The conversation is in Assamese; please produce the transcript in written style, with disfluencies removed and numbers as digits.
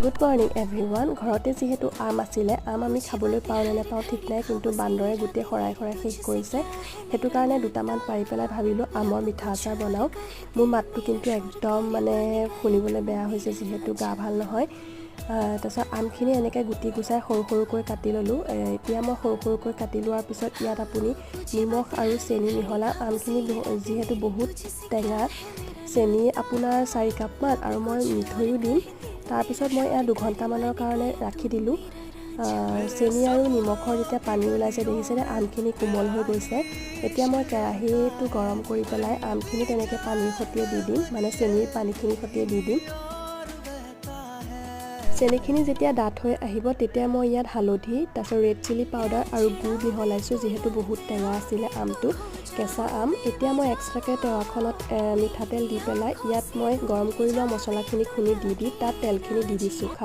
Good morning everyone. ঘৰতে যিহেতু আম আছিলে, আম আমি খাবলৈ পাওঁ নে নাপাওঁ ঠিক নাই, কিন্তু বান্দৰে গোটেই শৰাই শেষ কৰিছে। সেইটো কাৰণে দুটামান পাৰি পেলাই ভাবিলোঁ আমৰ মিঠা আচাৰ বনাওঁ। মোৰ মাতটো কিন্তু একদম শুনিবলৈ বেয়া হৈছে, যিহেতু গা ভাল নহয়। তাৰপিছত আমখিনি এনেকৈ গুটি গুচাই সৰু সৰুকৈ কাটি ল'লোঁ। এতিয়া মই সৰু সৰুকৈ কাটি লোৱাৰ পিছত ইয়াত আপুনি নিমখ আৰু চেনি মিহলা। আমখিনি যিহেতু বহুত টেঙা, চেনি আপোনাৰ 4 কাপমান আৰু মই মিঠৈও দিম। তাৰপিছত মই ইয়াত 2 ঘণ্টামানৰ কাৰণে ৰাখি দিলোঁ। চেনি আৰু নিমখৰ যেতিয়া পানী ওলাইছে দেখিছেনে, আমখিনি কোমল হৈ গৈছে। এতিয়া মই কেৰাহীটো গৰম কৰি পেলাই আমখিনি তেনেকৈ পানীৰ সৈতে দি দিম, চেনিৰ পানীখিনিৰ সৈতে দি দিম। চেনিখিনি যেতিয়া ডাঠ হৈ আহিব তেতিয়া মই ইয়াত হালধি, তাৰপিছত ৰেড চিলি পাউডাৰ আৰু গুড় মিহলাইছোঁ, যিহেতু বহুত টেঙা আছিলে আমটো, কেঁচা আম। এতিয়া মই এক্সট্ৰাকৈ টাৱাখনত মিঠাতেল দি পেলাই ইয়াত মই গৰম কৰি লোৱা মছলাখিনি খুন্দি দি তাত তেলখিনি দি দিছোঁ।